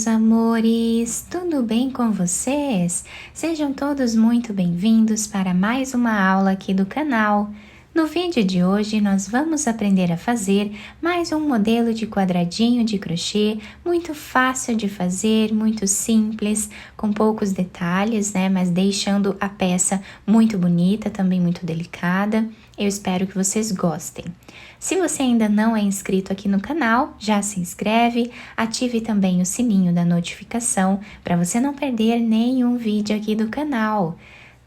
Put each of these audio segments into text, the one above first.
meus amores! Tudo bem com vocês? Sejam todos muito bem-vindos para mais uma aula aqui do canal. No vídeo de hoje, nós vamos aprender a fazer mais um modelo de quadradinho de crochê, muito fácil de fazer, muito simples, com poucos detalhes, né? Mas deixando a peça muito bonita, também muito delicada. Eu espero que vocês gostem. Se você ainda não é inscrito aqui no canal, já se inscreve, ative também o sininho da notificação para você não perder nenhum vídeo aqui do canal.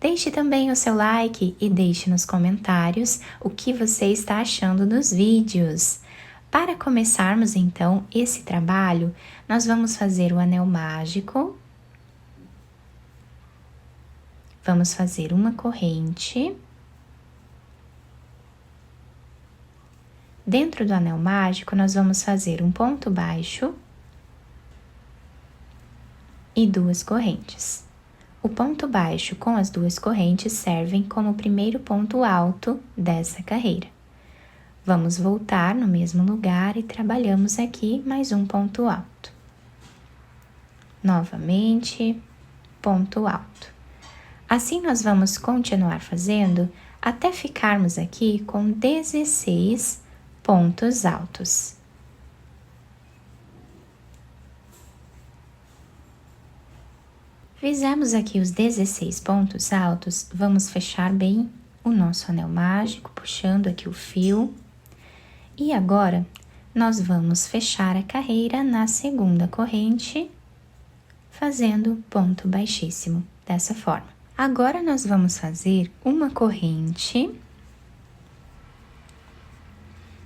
Deixe também o seu like e deixe nos comentários o que você está achando dos vídeos. Para começarmos então esse trabalho, nós vamos fazer o anel mágico. Vamos fazer uma corrente. Dentro do anel mágico, nós vamos fazer um ponto baixo e duas correntes. O ponto baixo com as duas correntes servem como o primeiro ponto alto dessa carreira. Vamos voltar no mesmo lugar e trabalhamos aqui mais um ponto alto. Novamente, ponto alto. Assim, nós vamos continuar fazendo até ficarmos aqui com 16 pontos altos. Fizemos aqui os 16 pontos altos, vamos fechar bem o nosso anel mágico, puxando aqui o fio. E agora, nós vamos fechar a carreira na segunda corrente, fazendo ponto baixíssimo, dessa forma. Agora, nós vamos fazer uma corrente.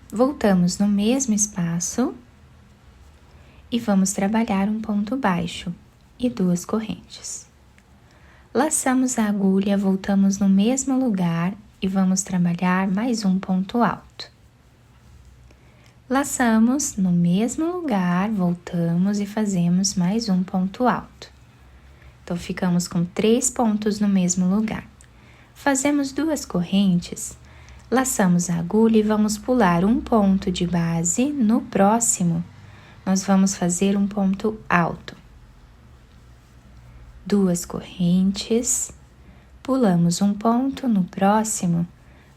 Voltamos no mesmo espaço e vamos trabalhar um ponto baixo e duas correntes. Laçamos a agulha, voltamos no mesmo lugar e vamos trabalhar mais um ponto alto. Laçamos no mesmo lugar, voltamos e fazemos mais um ponto alto. Então, ficamos com 3 pontos no mesmo lugar. Fazemos duas correntes, laçamos a agulha e vamos pular um ponto de base. No próximo, nós vamos fazer um ponto alto. Duas correntes, pulamos um ponto, no próximo,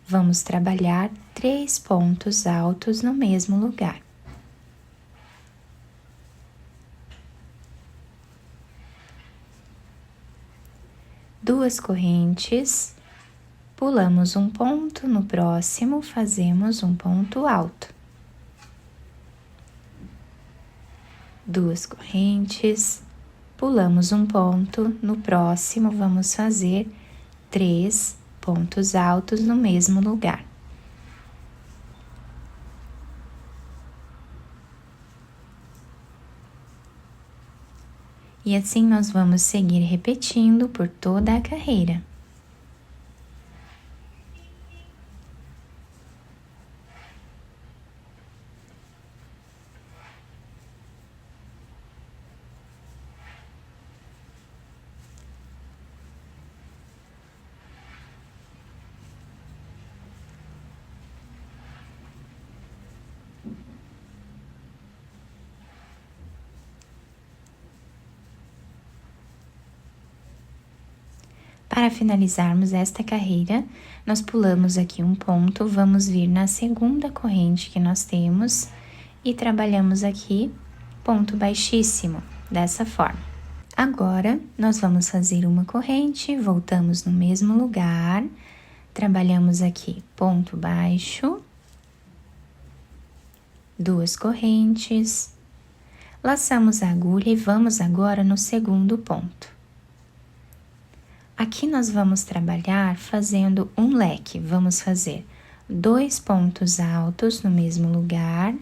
vamos trabalhar 3 pontos altos no mesmo lugar. Duas correntes, pulamos um ponto, no próximo, fazemos um ponto alto. Duas correntes, pulamos um ponto, no próximo vamos fazer 3 pontos altos no mesmo lugar. E assim nós vamos seguir repetindo por toda a carreira. Para finalizarmos esta carreira, nós pulamos aqui um ponto, vamos vir na segunda corrente que nós temos e trabalhamos aqui ponto baixíssimo, dessa forma. Agora, nós vamos fazer uma corrente, voltamos no mesmo lugar, trabalhamos aqui ponto baixo, duas correntes, laçamos a agulha e vamos agora no segundo ponto. Aqui nós vamos trabalhar fazendo um leque, vamos fazer 2 pontos altos no mesmo lugar,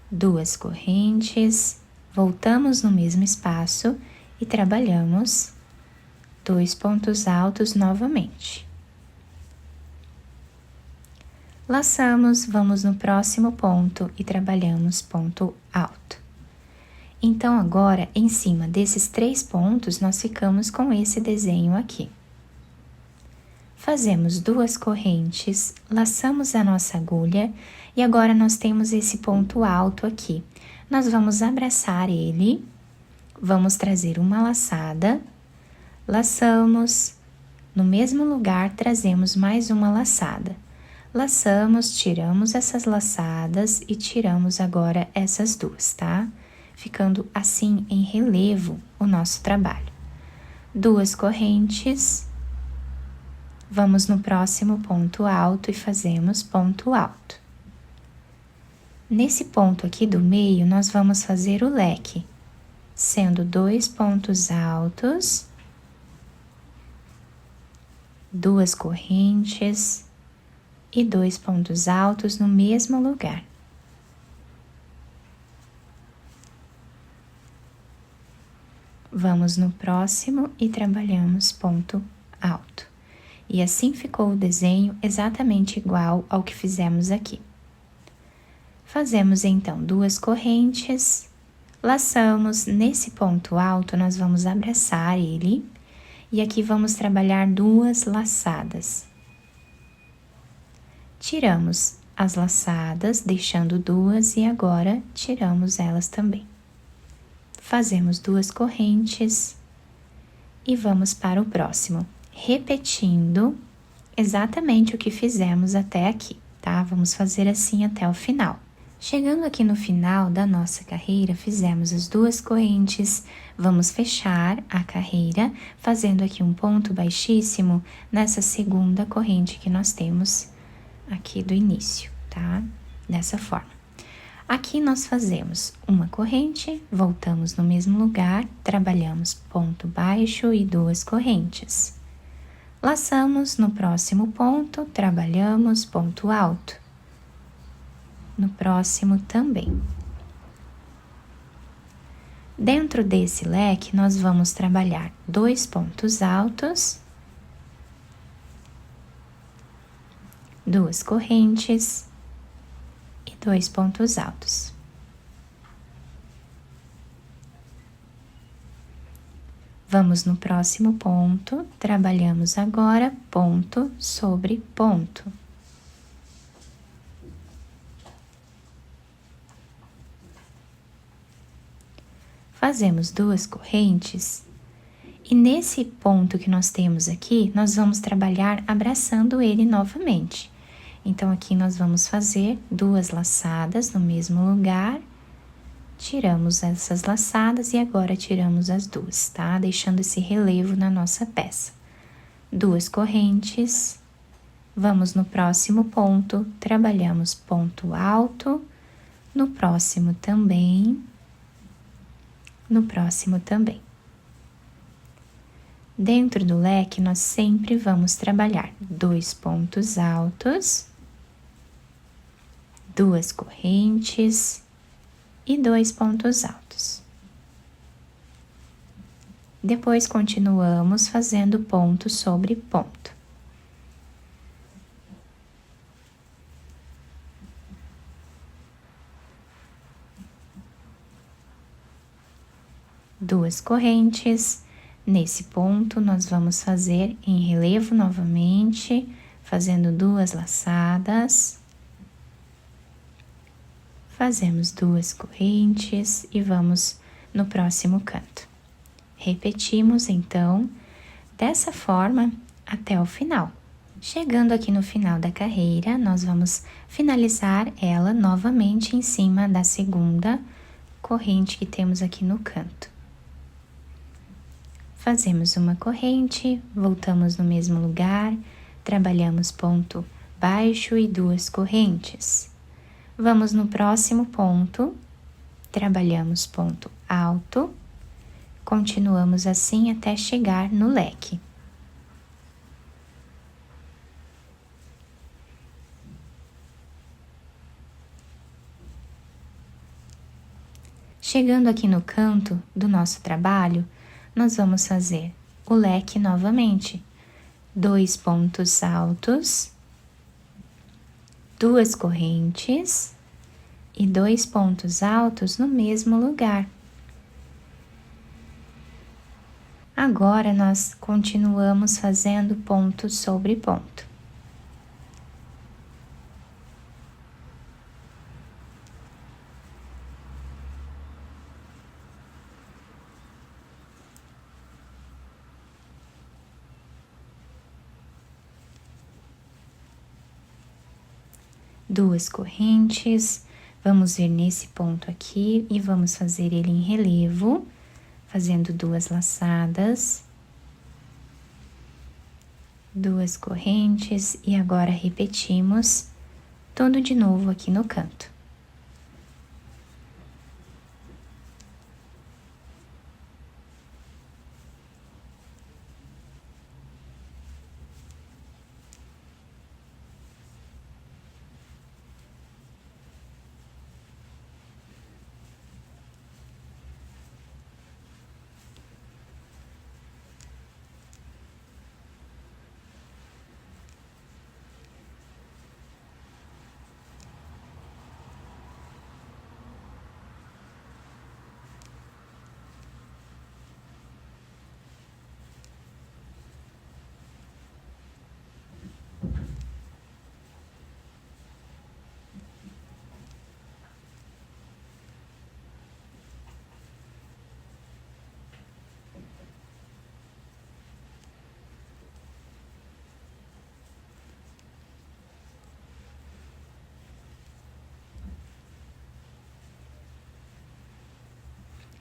duas correntes, voltamos no mesmo espaço e trabalhamos 2 pontos altos novamente. Laçamos, vamos no próximo ponto e trabalhamos ponto alto. Então, agora, em cima desses 3 pontos, nós ficamos com esse desenho aqui. Fazemos 2 correntes, laçamos a nossa agulha e agora nós temos esse ponto alto aqui. Nós vamos abraçar ele vamos trazer uma laçada, laçamos, no mesmo lugar trazemos mais uma laçada. Laçamos, tiramos essas laçadas e tiramos agora essas duas, tá? Ficando assim em relevo o nosso trabalho. Duas correntes, vamos no próximo ponto alto e fazemos ponto alto. Nesse ponto aqui do meio, nós vamos fazer o leque, sendo 2 pontos altos, 2 correntes e 2 pontos altos no mesmo lugar. Vamos no próximo e trabalhamos ponto alto. E assim ficou o desenho exatamente igual ao que fizemos aqui. Fazemos então 2 correntes, laçamos, nesse ponto alto nós vamos abraçar ele, e aqui vamos trabalhar 2 laçadas. Tiramos as laçadas, deixando 2 e agora tiramos elas também. Fazemos 2 correntes e vamos para o próximo, repetindo exatamente o que fizemos até aqui, tá? Vamos fazer assim até o final. Chegando aqui no final da nossa carreira, fizemos as 2 correntes, vamos fechar a carreira, fazendo aqui um ponto baixíssimo nessa segunda corrente que nós temos aqui do início, tá? Dessa forma. Aqui nós fazemos uma corrente, voltamos no mesmo lugar, trabalhamos ponto baixo e 2 correntes. Laçamos no próximo ponto, trabalhamos ponto alto. No próximo também. Dentro desse leque, nós vamos trabalhar 2 pontos altos, 2 correntes e 2 pontos altos. Vamos no próximo ponto, trabalhamos agora ponto sobre ponto. Fazemos 2 correntes e nesse ponto que nós temos aqui, nós vamos trabalhar abraçando ele novamente. Então, aqui nós vamos fazer 2 laçadas no mesmo lugar, tiramos essas laçadas e agora tiramos as 2, tá? Deixando esse relevo na nossa peça. 2 correntes, vamos no próximo ponto, trabalhamos ponto alto, no próximo também, no próximo também. Dentro do leque, nós sempre vamos trabalhar 2 pontos altos, 2 correntes e 2 pontos altos. Depois, continuamos fazendo ponto sobre ponto. Duas correntes. Nesse ponto, nós vamos fazer em relevo novamente, fazendo 2 laçadas. Fazemos 2 correntes e vamos no próximo canto. Repetimos, então, dessa forma até o final. Chegando aqui no final da carreira, nós vamos finalizar ela novamente em cima da segunda corrente que temos aqui no canto. Fazemos uma corrente, voltamos no mesmo lugar, trabalhamos ponto baixo e 2 correntes. Vamos no próximo ponto, trabalhamos ponto alto, continuamos assim até chegar no leque. Chegando aqui no canto do nosso trabalho, nós vamos fazer o leque novamente. 2 pontos altos, 2 correntes e 2 pontos altos no mesmo lugar. Agora, nós continuamos fazendo ponto sobre ponto. 2 correntes, vamos vir nesse ponto aqui e vamos fazer ele em relevo, fazendo 2 laçadas, 2 correntes e agora repetimos tudo de novo aqui no canto.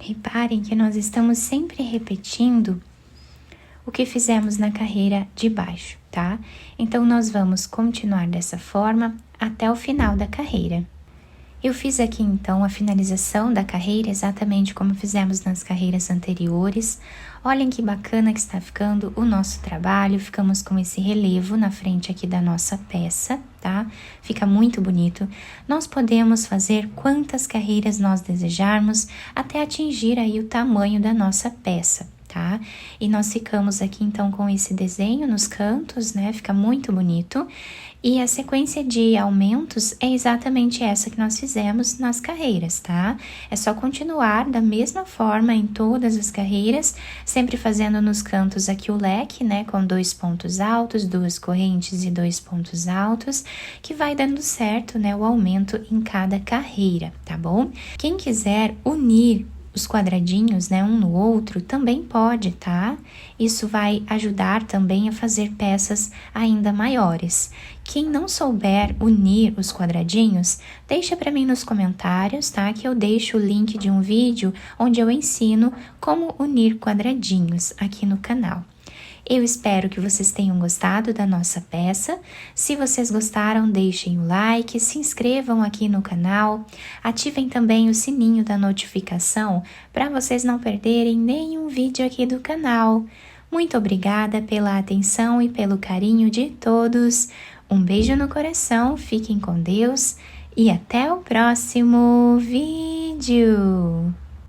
Reparem que nós estamos sempre repetindo o que fizemos na carreira de baixo, tá? Então, nós vamos continuar dessa forma até o final da carreira. Eu fiz aqui, então, a finalização da carreira exatamente como fizemos nas carreiras anteriores. Olhem que bacana que está ficando o nosso trabalho. Ficamos com esse relevo na frente aqui da nossa peça, tá? Fica muito bonito. Nós podemos fazer quantas carreiras nós desejarmos até atingir aí o tamanho da nossa peça, tá? E nós ficamos aqui, então, com esse desenho nos cantos, né? Fica muito bonito. E a sequência de aumentos é exatamente essa que nós fizemos nas carreiras, tá? É só continuar da mesma forma em todas as carreiras, sempre fazendo nos cantos aqui o leque, né? Com 2 pontos altos, 2 correntes e 2 pontos altos, que vai dando certo, né? O aumento em cada carreira, tá bom? Quem quiser unir os quadradinhos, né, um no outro, também pode, tá? Isso vai ajudar também a fazer peças ainda maiores. Quem não souber unir os quadradinhos, deixa para mim nos comentários, tá? Que eu deixo o link de um vídeo onde eu ensino como unir quadradinhos aqui no canal. Eu espero que vocês tenham gostado da nossa peça. Se vocês gostaram, deixem o like, se inscrevam aqui no canal, ativem também o sininho da notificação para vocês não perderem nenhum vídeo aqui do canal. Muito obrigada pela atenção e pelo carinho de todos. Um beijo no coração, fiquem com Deus e até o próximo vídeo!